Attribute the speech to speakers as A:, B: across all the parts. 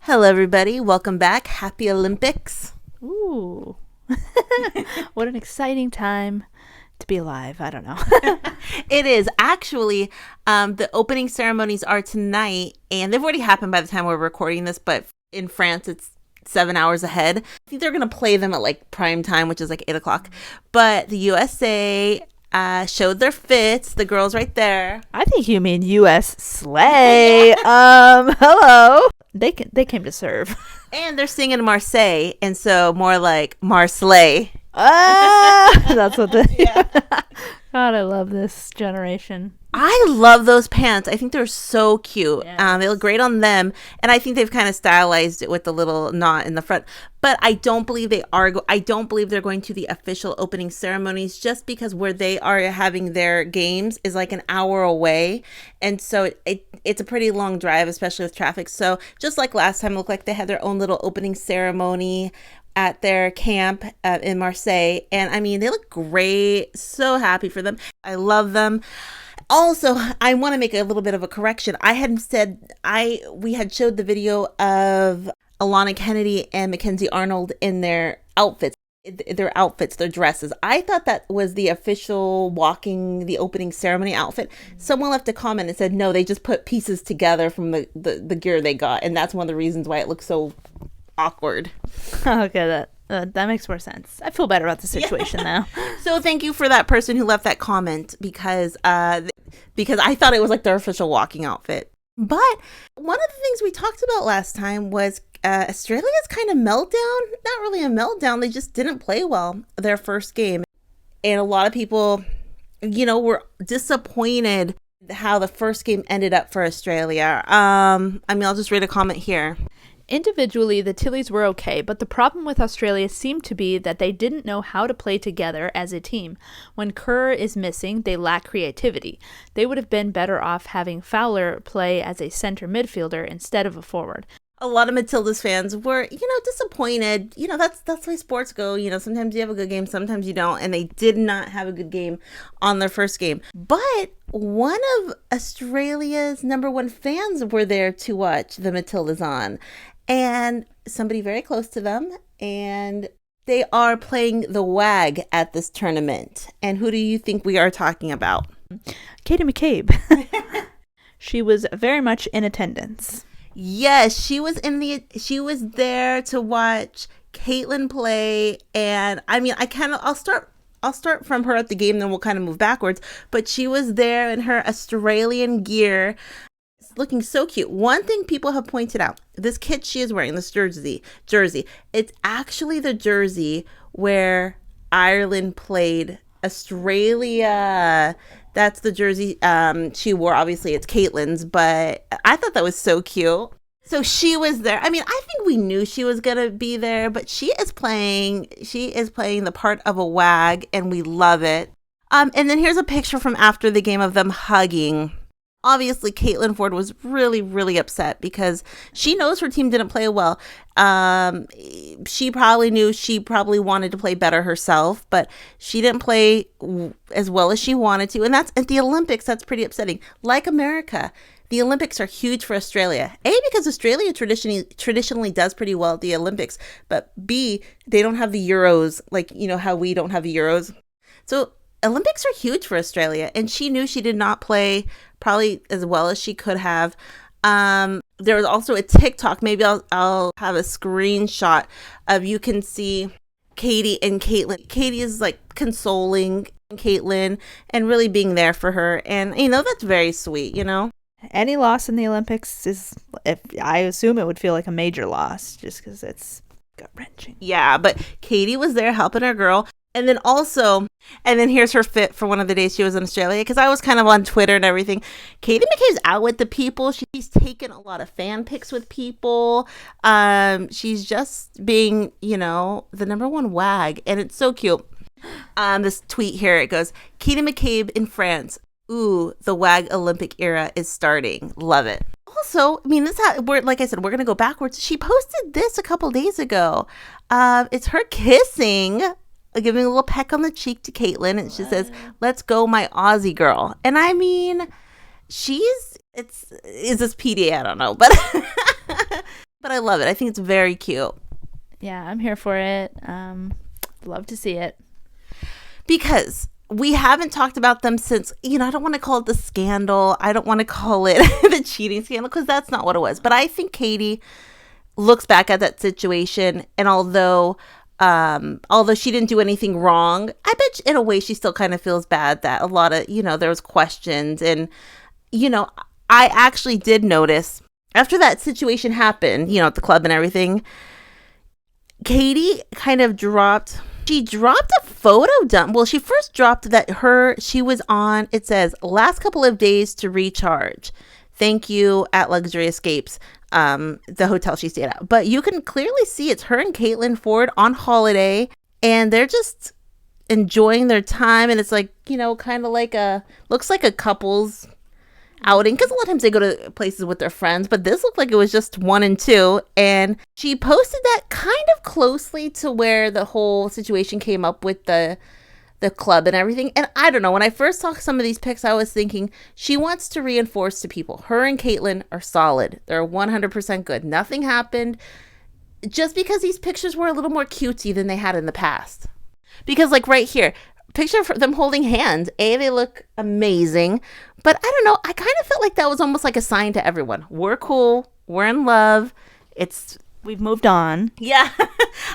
A: Hello, everybody. Welcome back. Happy Olympics.
B: Ooh. What an exciting time to be alive. I don't know.
A: It is. Actually, the opening ceremonies are tonight, and they've already happened by the time we're recording this, but in France, it's 7 hours ahead. I think they're going to play them at like prime time, which is like 8 o'clock. But the USA showed their fits. The girls right there.
B: I think you mean US Slay. Hello. They came to serve.
A: And they're singing Marseille, and so more like Marseille.
B: That's what God, I love this generation.
A: I love those pants. I think they're so cute.
B: Yes.
A: They look great on them, and I think they've kind of stylized it with the little knot in the front. But I don't believe they are. I don't believe they're going to the official opening ceremonies, just because where they are having their games is like an hour away, and so it's a pretty long drive, especially with traffic. So just like last time, it looked like they had their own little opening ceremony at their camp in Marseille, and I mean, they look great. So happy for them. I love them. Also, I want to make a little bit of a correction. I had said we had showed the video of Alana Kennedy and Mackenzie Arnold in their outfits, their dresses. I thought that was the official walking the opening ceremony outfit. Someone left a comment and said, no, they just put pieces together from the gear they got. And that's one of the reasons why it looks so awkward.
B: Okay, that makes more sense. I feel better about the situation now.
A: So thank you for that person who left that comment, because I thought it was like their official walking outfit. But one of the things we talked about last time was Australia's kind of meltdown. Not really a meltdown. They just didn't play well their first game. And a lot of people, were disappointed how the first game ended up for Australia. I'll just read a comment here.
B: Individually, the Tillies were okay, but the problem with Australia seemed to be that they didn't know how to play together as a team. When Kerr is missing, they lack creativity. They would have been better off having Fowler play as a center midfielder instead of a forward.
A: A lot of Matildas fans were, disappointed. That's the way sports go. Sometimes you have a good game, sometimes you don't. And they did not have a good game on their first game. But one of Australia's number one fans were there to watch the Matildas on. And somebody very close to them. And they are playing the WAG at this tournament. And who do you think we are talking about?
B: Katie Mccabe. She was very much in attendance.
A: Yes, she was there to watch Caitlin play, and I'll start from her at the game, then we'll kind of move backwards. But she was there in her Australian gear, looking so cute. One thing people have pointed out, this kit she is wearing, this jersey, it's actually the jersey where Ireland played Australia. That's the jersey she wore. Obviously, it's Caitlin's, but I thought that was so cute. So she was there. I think we knew she was going to be there, but she is playing the part of a WAG, and we love it. And then here's a picture from after the game of them hugging. Obviously, Caitlin Foord was really, really upset because she knows her team didn't play well. She probably knew she probably wanted to play better herself, but she didn't play as well as she wanted to. And that's at the Olympics. That's pretty upsetting. Like America, the Olympics are huge for Australia. A, because Australia traditionally does pretty well at the Olympics, but B, they don't have the Euros, like, how we don't have the Euros. So Olympics are huge for Australia, and she knew she did not play probably as well as she could have. There was also a TikTok. Maybe I'll have a screenshot of, you can see Katie and Caitlin. Katie is like consoling Caitlin and really being there for her, and that's very sweet.
B: Any loss in the Olympics I assume it would feel like a major loss, just because it's gut-wrenching.
A: Yeah, but Katie was there helping her girl. And then here's her fit for one of the days she was in Australia, because I was kind of on Twitter and everything. Katie McCabe's out with the people. She's taken a lot of fan pics with people. She's just being, the number one WAG, and it's so cute. This tweet here, it goes, Katie McCabe in France. Ooh, the WAG Olympic era is starting. Love it. Also, like I said, we're going to go backwards. She posted this a couple days ago. It's her kissing, giving a little peck on the cheek to Caitlin, and she says, "Let's go, my Aussie girl." And is this PDA? I don't know, but But I love it. I think it's very cute.
B: Yeah, I'm here for it. Love to see it.
A: Because we haven't talked about them since, I don't want to call it the scandal. I don't want to call it the cheating scandal because that's not what it was. But I think Katie looks back at that situation, and although she didn't do anything wrong, I bet in a way she still kind of feels bad that a lot of, there was questions. And, I actually did notice after that situation happened, at the club and everything, Katie kind of dropped a photo dump. Well, she first dropped that she was on, it says, last couple of days to recharge. Thank you at Luxury Escapes, the hotel she stayed at. But you can clearly see it's her and Caitlin Foord on holiday, and they're just enjoying their time. And it's like, kind of like looks like a couple's outing, because a lot of times they go to places with their friends, but this looked like it was just 1 and 2. And she posted that kind of closely to where the whole situation came up with the club and everything. And I don't know, when I first saw some of these pics, I was thinking she wants to reinforce to people her and Caitlin are solid, they're 100% good, nothing happened, just because these pictures were a little more cutesy than they had in the past. Because like right here, picture of them holding hands, they look amazing. But I don't know, I kind of felt like that was almost like a sign to everyone, we're cool, we're in love,
B: we've moved on.
A: Yeah.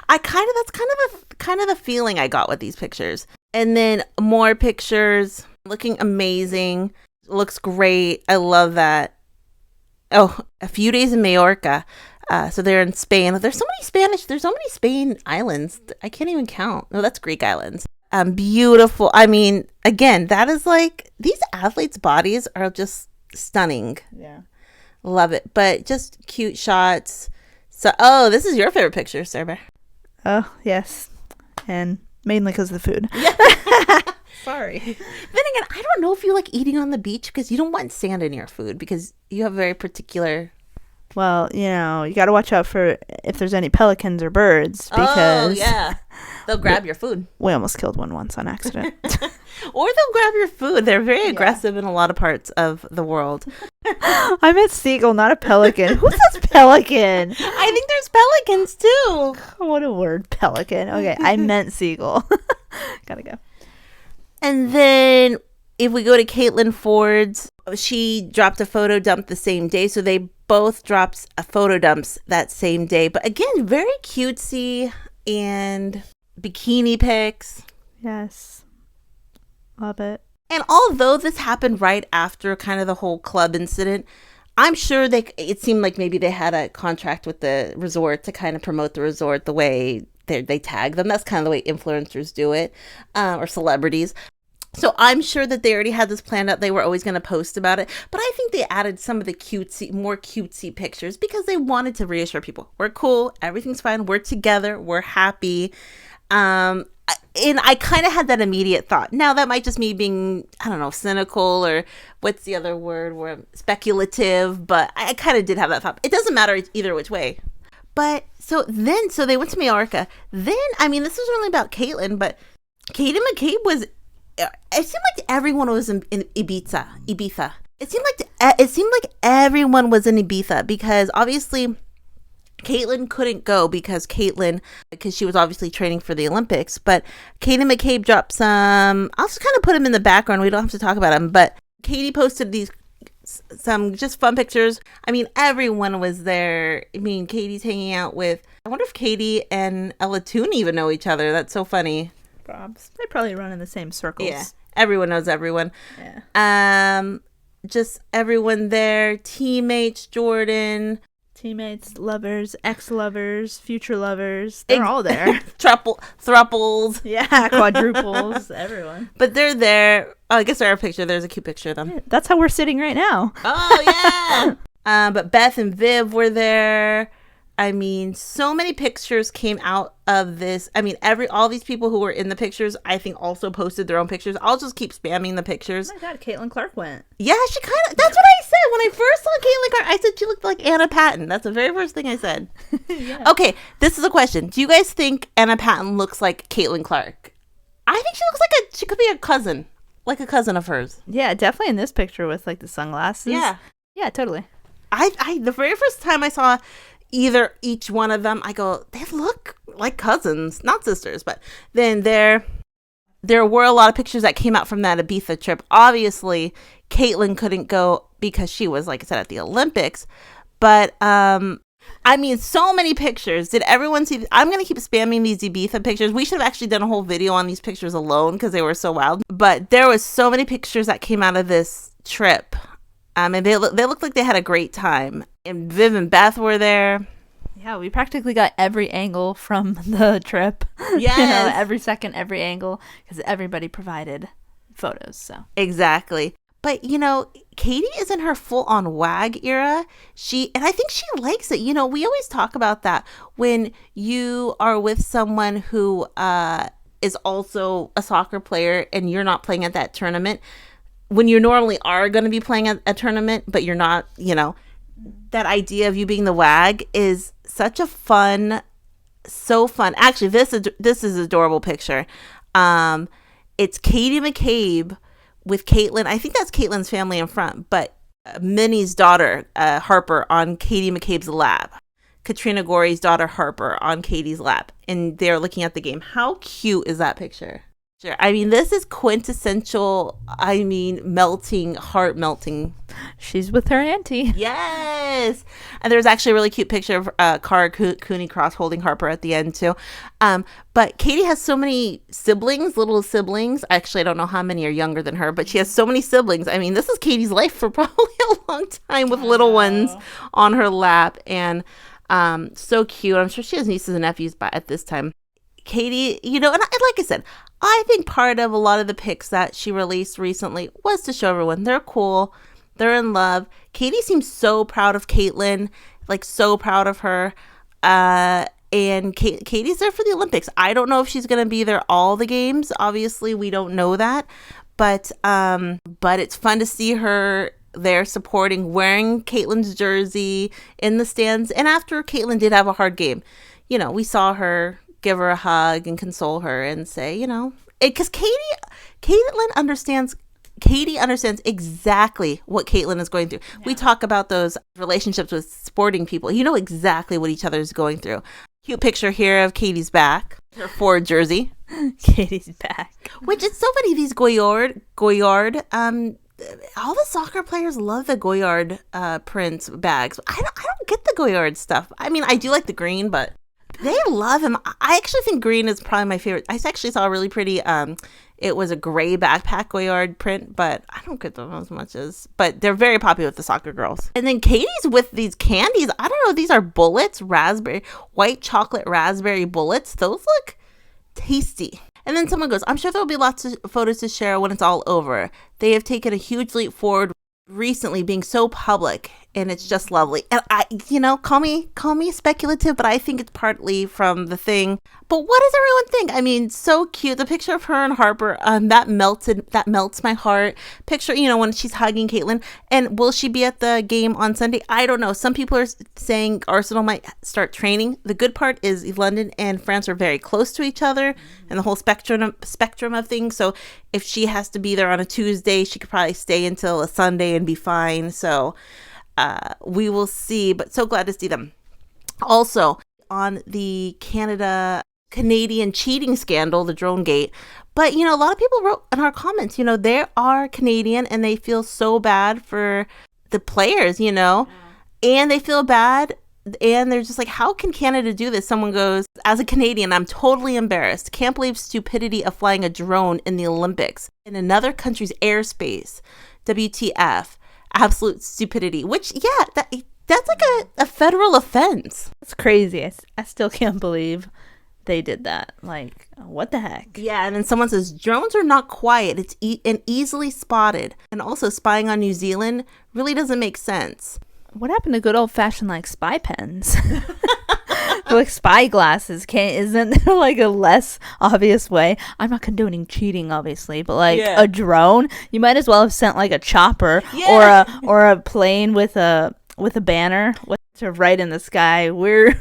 A: That's kind of the feeling I got with these pictures. And then more pictures, looking amazing, looks great. I love that. Oh, a few days in Majorca. So they're in Spain. There's so many Spain islands. I can't even count. No, that's Greek islands. Beautiful. I mean, again, that is like, these athletes' bodies are just stunning.
B: Yeah.
A: Love it. But just cute shots. So, this is your favorite picture, Sarah.
B: Oh, yes. And mainly because of the food.
A: Yeah.
B: Sorry.
A: Then again, I don't know if you like eating on the beach because you don't want sand in your food because you have very particular...
B: Well, you got to watch out for if there's any pelicans or birds because...
A: Oh, yeah. They'll grab your food.
B: We almost killed one once on accident.
A: Or they'll grab your food. They're very aggressive in a lot of parts of the world.
B: I meant seagull, not a pelican. Who says pelican?
A: I think there's pelicans too.
B: What a word, pelican. Okay, I meant seagull. Gotta go.
A: And then if we go to Caitlin Foord's, she dropped a photo dump the same day. So they both dropped a photo dumps that same day. But again, very cutesy and bikini pics.
B: Yes. Love it.
A: And although this happened right after kind of the whole club incident, I'm sure it seemed like maybe they had a contract with the resort to kind of promote the resort the way they tag them. That's kind of the way influencers do it, or celebrities. So I'm sure that they already had this planned out. They were always going to post about it. But I think they added some of the more cutesy pictures because they wanted to reassure people. We're cool. Everything's fine. We're together. We're happy. And I kind of had that immediate thought. Now, that might just me being, I don't know, cynical, or what's the other word? Speculative. But I kind of did have that thought. It doesn't matter either which way. But so they went to Majorca. Then, I mean, this was really about Caitlin, but Kate and Mccabe was... It seemed like everyone was in Ibiza. It seemed like everyone was in Ibiza because obviously Caitlin couldn't go because she was obviously training for the Olympics. But Kate and Mccabe dropped some. I'll just kind of put them in the background. We don't have to talk about them. But Katie posted some just fun pictures. I mean, everyone was there. I mean, Katie's hanging out with. I wonder if Katie and Ella Toon even know each other. That's so funny.
B: They probably run in the same circles.
A: Yeah, everyone knows everyone.
B: Yeah.
A: Just everyone there. Teammates, Jordan.
B: Teammates, lovers, ex-lovers, future lovers. They're all there.
A: Thruples.
B: Yeah, quadruples, everyone.
A: But they're there. Oh, I guess there's a picture. There's a cute picture of them.
B: Yeah, that's how we're sitting right now.
A: Oh, yeah. But Beth and Viv were there. I mean, so many pictures came out of this. I mean, all these people who were in the pictures, I think also posted their own pictures. I'll just keep spamming the pictures.
B: Oh my God, Caitlin Clark went.
A: Yeah, she kind of, that's what I said. When I first saw Caitlin Clark, I said she looked like Anna Patten. That's the very first thing I said. Yeah. Okay, this is a question. Do you guys think Anna Patten looks like Caitlin Clark? I think she looks like she could be a cousin of hers.
B: Yeah, definitely in this picture with like the sunglasses.
A: Yeah.
B: Yeah, totally.
A: I the very first time I saw each one of them, I go, they look like cousins, not sisters. But then there were a lot of pictures that came out from that Ibiza trip. Obviously, Caitlin couldn't go because she was, like I said, at the Olympics. But I mean, so many pictures. Did everyone see? I'm going to keep spamming these Ibiza pictures. We should have actually done a whole video on these pictures alone because they were so wild. But there was so many pictures that came out of this trip. And they looked like they had a great time. And Viv and Beth were there.
B: Yeah, we practically got every angle from the trip.
A: Yes.
B: Every second, every angle, because everybody provided photos. So
A: exactly. But, Katie is in her full-on WAG era. And I think she likes it. We always talk about that when you are with someone who is also a soccer player and you're not playing at that tournament. When you normally are going to be playing at a tournament, but you're not, that idea of you being the WAG is such a so fun. Actually, this is an adorable picture. It's Katie Mccabe with Caitlin. I think that's Caitlin's family in front, but Minnie's daughter, Harper, on Katie McCabe's lap. Katrina Gorey's daughter, Harper, on Katie's lap. And they're looking at the game. How cute is that picture? Sure. I mean, this is quintessential, heart melting.
B: She's with her auntie.
A: Yes. And there's actually a really cute picture of Cara Cooney Cross holding Harper at the end, too. But Katie has so many little siblings. Actually, I don't know how many are younger than her, but she has so many siblings. I mean, this is Katie's life for probably a long time with little ones on her lap. And so cute. I'm sure she has nieces and nephews at this time. Katie, and like I said, I think part of a lot of the pics that she released recently was to show everyone they're cool, they're in love. Katie seems so proud of Caitlin, like so proud of her. And Katie's there for the Olympics. I don't know if she's going to be there all the games. Obviously, we don't know that. But it's fun to see her there supporting, wearing Caitlin's jersey in the stands. And after Caitlin did have a hard game, we saw her give her a hug and console her and say, because Katie understands exactly what Caitlin is going through. Yeah. We talk about those relationships with sporting people. You know exactly what each other is going through. Cute picture here of Katie's back, her Foord jersey.
B: Katie's back.
A: Which is so funny. These Goyard, all the soccer players love the Goyard prints bags. I don't get the Goyard stuff. I mean, I do like the green, but they love him. I actually think green is probably my favorite. I actually saw a really pretty, it was a gray backpack Goyard print, but I don't get them as much but they're very popular with the soccer girls. And then Katie's with these candies. I don't know. These are bullets, white chocolate raspberry bullets. Those look tasty. And then someone goes, I'm sure there'll be lots of photos to share when it's all over. They have taken a huge leap forward recently, being so public, and it's just lovely. And I, call me speculative, but I think it's partly from the thing. But what does everyone think? I mean, so cute. The picture of her and Harper, that melts my heart. Picture, when she's hugging Caitlin. And will she be at the game on Sunday? I don't know. Some people are saying Arsenal might start training. The good part is London and France are very close to each other, and the whole spectrum of things. So if she has to be there on a Tuesday, she could probably stay until a Sunday and be fine. So we will see, but so glad to see them. Also, on the Canadian cheating scandal, the drone gate. But, a lot of people wrote in our comments, they are Canadian and they feel so bad for the players, and they feel bad. And they're just like, how can Canada do this? Someone goes, as a Canadian, I'm totally embarrassed. Can't believe stupidity of flying a drone in the Olympics in another country's airspace. WTF. Absolute stupidity. Which, yeah, that's like a federal offense.
B: It's crazy. I still can't believe they did that. Like, what the heck?
A: Yeah, and then someone says, drones are not quiet. It's and easily spotted. And also spying on New Zealand really doesn't make sense.
B: What happened to good old-fashioned, spy pens? Like spy glasses, isn't there like a less obvious way? I'm not condoning cheating, obviously, but a drone, you might as well have sent like a chopper or a plane with a banner to write in the sky, we're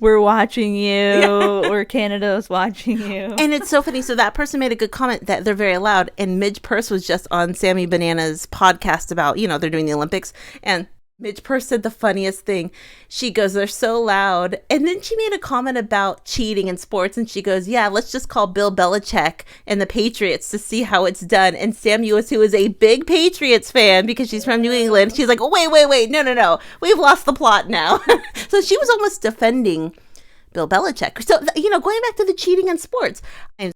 B: watching you, or Canada's watching you.
A: And it's so funny. So that person made a good comment that they're very loud, and Midge Purce was just on Sammy Banana's podcast about they're doing the Olympics, and Midge Purce said the funniest thing. She goes, they're so loud. And then she made a comment about cheating in sports. And she goes, yeah, let's just call Bill Belichick and the Patriots to see how it's done. And Sam Mewis, who is a big Patriots fan because she's from New England, she's like, oh, wait. No. We've lost the plot now. So she was almost defending Bill Belichick. So, going back to the cheating in sports,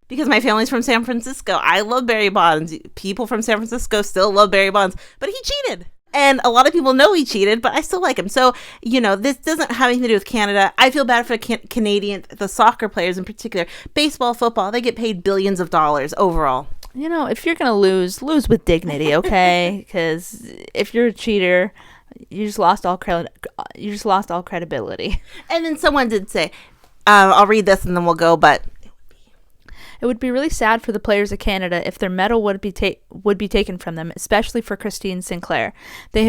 A: because my family's from San Francisco, I love Barry Bonds. People from San Francisco still love Barry Bonds, but he cheated. And a lot of people know he cheated, but I still like him. So, this doesn't have anything to do with Canada. I feel bad for Canadian, the soccer players in particular. Baseball, football, they get paid billions of dollars overall.
B: If you're going to lose with dignity, okay? Because if you're a cheater, you just lost all credibility.
A: And then someone did say, I'll read this and then we'll go, but
B: it would be really sad for the players of Canada if their medal would be taken from them, especially for Christine Sinclair. They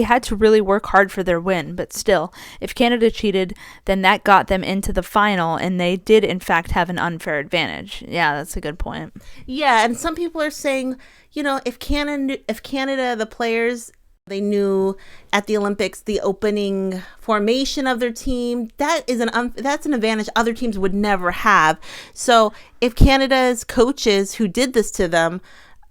B: had to really work hard for their win, but still, if Canada cheated, then that got them into the final, and they did in fact have an unfair advantage. Yeah, that's a good point.
A: Yeah, and some people are saying, if Canada, the players, they knew at the Olympics the opening formation of their team. That's an advantage other teams would never have. So if Canada's coaches who did this to them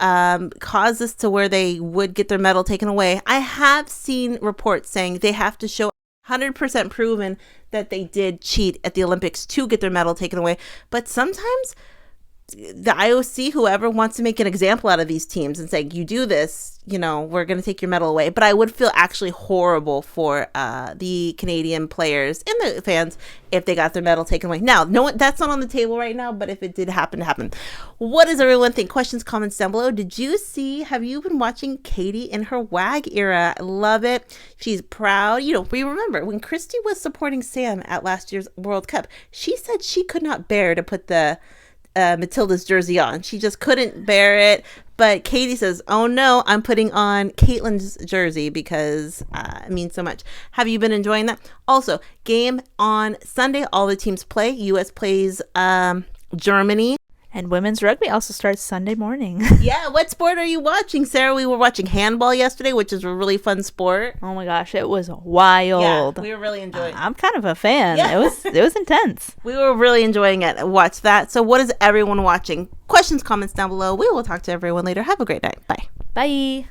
A: caused this to where they would get their medal taken away, I have seen reports saying they have to show 100% proven that they did cheat at the Olympics to get their medal taken away. But sometimes the IOC, whoever wants to make an example out of these teams and say, you do this, we're going to take your medal away. But I would feel actually horrible for the Canadian players and the fans if they got their medal taken away. Now, that's not on the table right now, but if it did happen to happen. What does everyone think? Questions, comments down below. Have you been watching Katie in her WAG era? I love it. She's proud. We remember when Kristie was supporting Sam at last year's World Cup, she said she could not bear to put the Matildas jersey on. She just couldn't bear it. But Katie says, oh no, I'm putting on Caitlin's jersey because it means so much. Have you been enjoying that? Also, game on Sunday, all the teams play. US plays Germany.
B: And women's rugby also starts Sunday morning.
A: Yeah, what sport are you watching, Sarah? We were watching handball yesterday, which is a really fun sport.
B: Oh my gosh, it was wild.
A: Yeah, we were really enjoying it.
B: I'm kind of a fan.
A: Yeah.
B: It was intense.
A: We were really enjoying it. Watch that. So what is everyone watching? Questions, comments down below. We will talk to everyone later. Have a great night. Bye.
B: Bye.